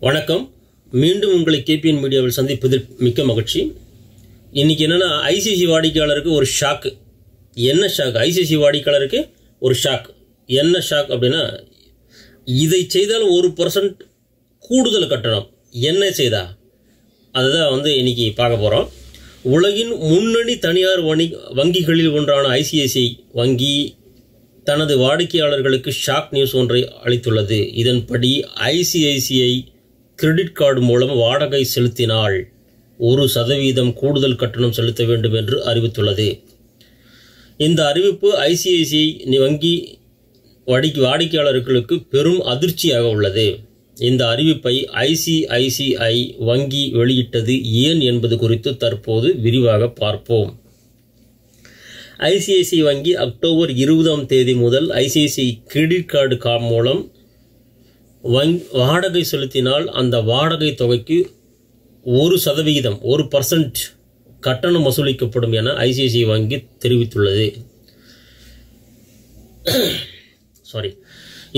வணக்கம். மீண்டும் உங்களை KPN மீடியாவில் சந்திப்பதில் மிக்க மகிழ்ச்சி. இன்னைக்கு என்னன்னா ICICI வாடிக்கையாளருக்கு ஒரு ஷாக். என்ன ஷாக்? ICICI வாடிக்கையாளருக்கு ஒரு ஷாக். என்ன ஷாக் அப்படின்னா, இதை செய்தால் 1% கூடுதல் கட்டணம். என்ன செய்தா? அதுதான் இன்னைக்கு பார்க்க போகிறோம். உலகின் முன்னணி தனியார் வங்கிகளில் ஒன்றான ICICI வங்கி தனது வாடிக்கையாளர்களுக்கு ஷாக் நியூஸ் ஒன்றை அளித்துள்ளது. இதன்படி ICICI கிரெடிட் கார்டு மூலம் வாடகை செலுத்தினால் 1% கூடுதல் கட்டணம் செலுத்த வேண்டும் என்று அறிவித்துள்ளது. இந்த அறிவிப்பு ICICI வங்கி வாடிக்கையாளர்களுக்கு பெரும் அதிர்ச்சியாக உள்ளது. இந்த அறிவிப்பை ICICI வங்கி வெளியிட்டது ஏன் என்பது குறித்து தற்போது விரிவாக பார்ப்போம். ICICI வங்கி அக்டோபர் 20 முதல் ICICI கிரெடிட் கார்டு மூலம் வாடகை செலுத்தினால் அந்த வாடகை தொகைக்கு 1% கட்டணம் வசூலிக்கப்படும் என ICICI வங்கி தெரிவித்துள்ளது.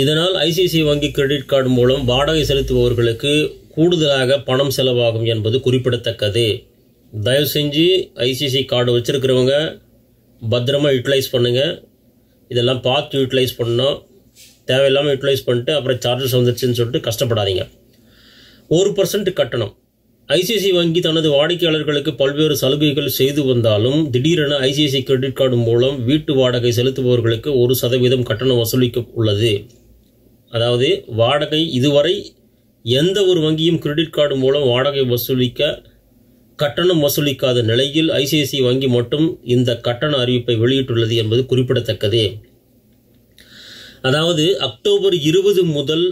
இதனால் ICICI வங்கி கிரெடிட் கார்டு மூலம் வாடகை செலுத்துபவர்களுக்கு கூடுதலாக பணம் செலவாகும் என்பது குறிப்பிடத்தக்கது. தயவு செஞ்சு ICICI கார்டு வச்சிருக்கிறவங்க பத்திரமா யூட்டிலைஸ் பண்ணுங்க. இதெல்லாம் பார்த்து யூட்டிலைஸ் பண்ணணும். தேவையில்லாமல் யூட்டிலைஸ் பண்ணிட்டு அப்புறம் சார்ஜஸ் வந்துருச்சுன்னு சொல்லிட்டு கஷ்டப்படாதீங்க. 1% கட்டணம். ICICI வங்கி தனது வாடிக்கையாளர்களுக்கு பல்வேறு சலுகைகள் செய்து வந்தாலும் திடீரென ICICI கிரெடிட் கார்டு மூலம் வீட்டு வாடகை செலுத்துபவர்களுக்கு 1% கட்டணம் வசூலிக்க உள்ளது. அதாவது வாடகை இதுவரை எந்த ஒரு வங்கியும் கிரெடிட் கார்டு மூலம் வாடகை கட்டணம் வசூலிக்காத நிலையில் ICICI வங்கி மட்டும் இந்த கட்டண அறிவிப்பை வெளியிட்டுள்ளது என்பது குறிப்பிடத்தக்கது. அதாவது அக்டோபர் 20 முதல்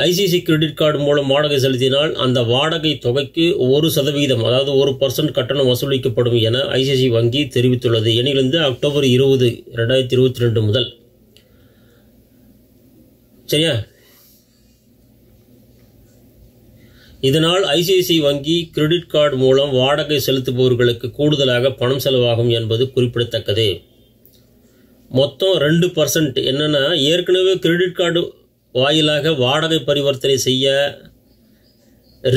ICICI கிரெடிட் கார்டு மூலம் வாடகை செலுத்தினால் அந்த வாடகை தொகைக்கு 1% அதாவது 1% கட்டணம் வசூலிக்கப்படும் என ICICI வங்கி தெரிவித்துள்ளது. எண்ணிலிருந்து அக்டோபர் 20, 2022 முதல். சரியா? இதனால் ICICI வங்கி கிரெடிட் கார்டு மூலம் வாடகை செலுத்துபவர்களுக்கு கூடுதலாக பணம் செலவாகும் என்பது குறிப்பிடத்தக்கது. மொத்தம் 2% என்னன்னா, ஏற்கனவே கிரெடிட் கார்டு வாயிலாக வாடகை பரிவர்த்தனை செய்ய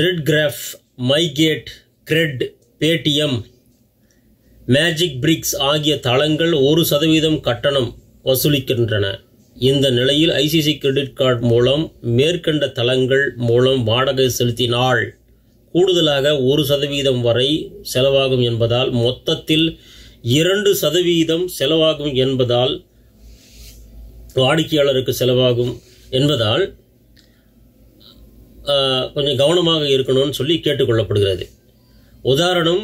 RedGiraffe, MyGate, CRED, Paytm, MagicBricks ஆகிய தளங்கள் 1% கட்டணம் வசூலிக்கின்றன. இந்த நிலையில் ICICI கிரெடிட் கார்டு மூலம் மேற்கண்ட தளங்கள் மூலம் வாடகை செலுத்தினால் கூடுதலாக 1% வரை செலவாகும் என்பதால் மொத்தத்தில் 2% செலவாகும் என்பதால் வாடிக்கையாளருக்கு செலவாகும் என்பதால் கொஞ்சம் கவனமாக இருக்கணும்னு சொல்லி கேட்டுக்கொள்ளப்படுகிறது. உதாரணம்,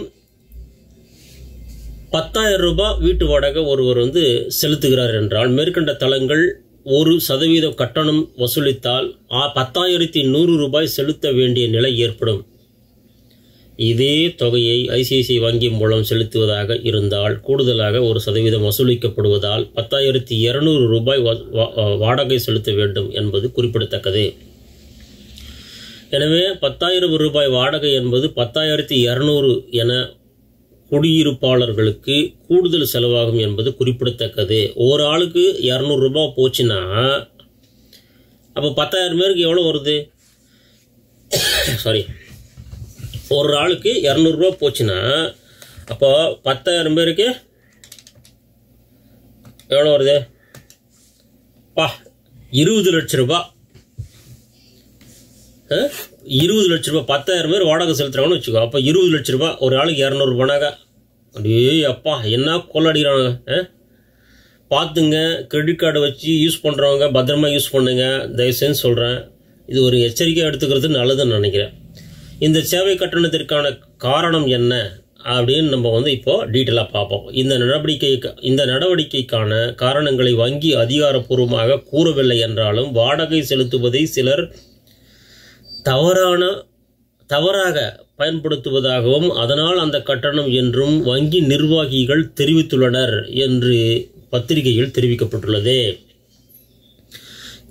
10,000 ரூபாய் வீட்டு வாடகை ஒருவர் செலுத்துகிறார் என்றால் மேற்கண்ட தளங்கள் 1% கட்டணம் வசூலித்தால் 10,100 ரூபாய் செலுத்த வேண்டிய நிலை ஏற்படும். இதே தொகையை ICICI வங்கி மூலம் செலுத்துவதாக இருந்தால் கூடுதலாக 1% வசூலிக்கப்படுவதால் 10,200 ரூபாய் வாடகை செலுத்த வேண்டும் என்பது குறிப்பிடத்தக்கது. எனவே 10,000 ரூபாய் வாடகை என்பது 10,200 என குடியிருப்பாளர்களுக்கு கூடுதல் செலவாகும் என்பது குறிப்பிடத்தக்கது. ஒரு ஆளுக்கு 200 ரூபாய் போச்சுன்னா அப்போ 10,000 பேருக்கு எவ்வளோ வருது? ஒரு ஆளுக்கு 200 ரூபாய் போச்சுன்னா அப்போ 10,000 பேருக்கு எவ்வளோ வருது? 20 லட்சம் ரூபாய். 20 லட்ச ரூபாய். 10,000 பேர் வாடகை செலுத்துறாங்கன்னு வச்சுக்கோ. அப்போ 20 லட்ச ரூபாய். ஒரு ஆளுக்கு 200 ரூபானாக அப்படியே அப்பா என்ன கொள்ளடிக்கிறாங்க. பார்த்துங்க, கிரெடிட் கார்டை வச்சு யூஸ் பண்ணுறவங்க பத்திரமா யூஸ் பண்ணுங்க. தயவுசெய்து சொல்கிறேன், இது ஒரு எச்சரிக்கையாக எடுத்துக்கிறது நல்லதுன்னு நினைக்கிறேன். இந்த சேவை கட்டணத்திற்கான காரணம் என்ன அப்படின்னு நம்ம இப்போ டீட்டெயிலாக பார்ப்போம். இந்த நடவடிக்கைக்கான காரணங்களை வங்கி அதிகாரப்பூர்வமாக கூறவில்லை என்றாலும் வாடகை செலுத்துவதை சிலர் தவறாக பயன்படுத்துவதாகவும் அதனால் அந்த கட்டணம் என்றும் வங்கி நிர்வாகிகள் தெரிவித்துள்ளனர் என்று பத்திரிகையில் தெரிவிக்கப்பட்டுள்ளது.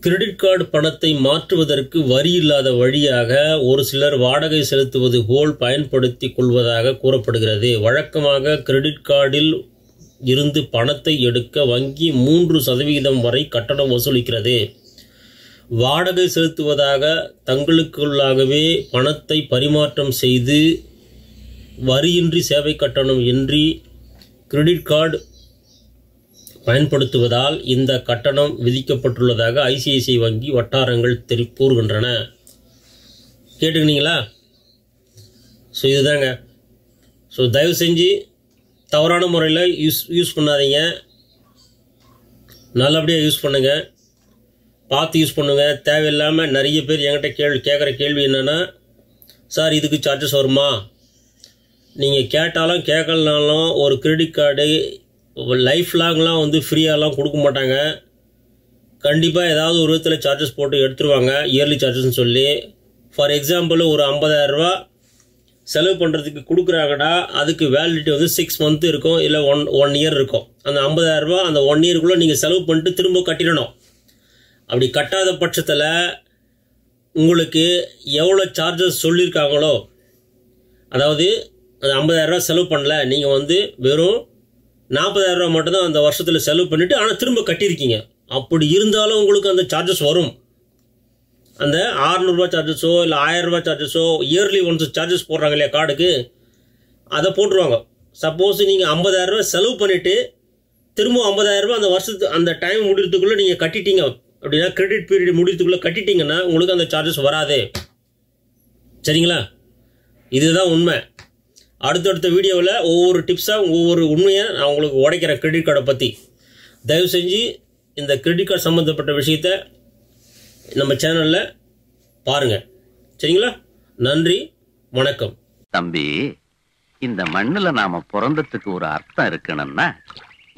கிரெடிட் கார்டு பணத்தை மாற்றுவதற்கு வரி இல்லாத வழியாக ஒரு சிலர் வாடகை செலுத்துவது போல் பயன்படுத்திக் கொள்வதாக கூறப்படுகிறது. வழக்கமாக கிரெடிட் கார்டில் இருந்து பணத்தை எடுக்க வங்கி 3% வரை கட்டணம் வசூலிக்கிறது. வாடகை செலுத்துவதாக தங்களுக்குள்ளாகவே பணத்தை பரிமாற்றம் செய்து வரியின்றி சேவை கட்டணம் இன்றி கிரெடிட் கார்டு பயன்படுத்துவதால் இந்த கட்டணம் விதிக்கப்பட்டுள்ளதாக ஐசிஐசிஐ வங்கி வட்டாரங்கள் கூறுகின்றன. கேட்டுக்கினீங்களா? ஸோ இதுதாங்க. ஸோ தயவு செஞ்சு தவறான முறையில் யூஸ் பண்ணாதீங்க. நல்லபடியாக யூஸ் பண்ணுங்கள், பார்த்து யூஸ் பண்ணுங்கள். தேவையில்லாமல் நிறைய பேர் என்கிட்ட கேட்குற கேள்வி என்னென்னா, சார் இதுக்கு சார்ஜஸ் வருமா? நீங்கள் கேட்டாலும் கேட்கலனாலும் ஒரு கிரெடிட் கார்டு லைஃப் லாங்லாம் வந்து ஃப்ரீயாலாம் கொடுக்க மாட்டாங்க. கண்டிப்பாக ஏதாவது ஒரு விதத்தில் சார்ஜஸ் போட்டு எடுத்துருவாங்க, இயர்லி சார்ஜஸ்ன்னு சொல்லி. ஃபார் எக்ஸாம்பிள் ஒரு 50,000 செலவு பண்ணுறதுக்கு கொடுக்குறாங்கடா, அதுக்கு வேலிடிட்டி வந்து 6 மந்த் இருக்கும், இல்லை ஒன் இயர் இருக்கும். அந்த 50,000 அந்த 1 இயருக்குள்ளே நீங்கள் செலவு பண்ணிட்டு திரும்ப கட்டிடணும். அப்படி கட்டாத பட்சத்தில் உங்களுக்கு எவ்வளோ சார்ஜஸ் சொல்லியிருக்காங்களோ, அதாவது அந்த 50,000 செலவு பண்ணல, நீங்கள் வந்து வெறும் 40,000 மட்டும்தான் அந்த வருஷத்தில் செலவு பண்ணிவிட்டு ஆனால் திரும்ப கட்டியிருக்கீங்க. அப்படி இருந்தாலும் உங்களுக்கு அந்த சார்ஜஸ் வரும். அந்த 600 சார்ஜஸோ இல்லை 1000 சார்ஜஸோ இயர்லி ஒன்ஸ் சார்ஜஸ் போடுறாங்க இல்லையா கார்டுக்கு, அதை போட்டுருவாங்க. சப்போஸ் நீங்கள் 50,000 செலவு பண்ணிவிட்டு திரும்ப 50,000 அந்த வருஷத்து அந்த டைம் முடிகிறதுக்குள்ளே நீங்கள் கட்டிட்டீங்க அப்படின்னா, கிரெடிட் பீரியட் முடிகிறதுக்குள்ளே கட்டிட்டீங்கன்னா உங்களுக்கு அந்த சார்ஜஸ் வராது. சரிங்களா? இதுதான் உண்மை. அடுத்தடுத்த வீடியோவில் ஒவ்வொரு டிப்ஸாக ஒவ்வொரு உண்மையை நான் உங்களுக்கு உடைக்கிறேன் கிரெடிட் கார்டை பற்றி. தயவு செஞ்சு இந்த கிரெடிட் கார்டு சம்மந்தப்பட்ட விஷயத்தை நம்ம சேனலில் பாருங்கள். சரிங்களா? நன்றி, வணக்கம். தம்பி, இந்த மண்ணில் நாம பிறந்ததுக்கு ஒரு அர்த்தம் இருக்கணும்னா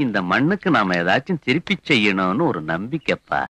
இந்த மண்ணுக்கு நாம ஏதாச்சும் திருப்பி செய்யணும்னு ஒரு நம்பிக்கைப்பா.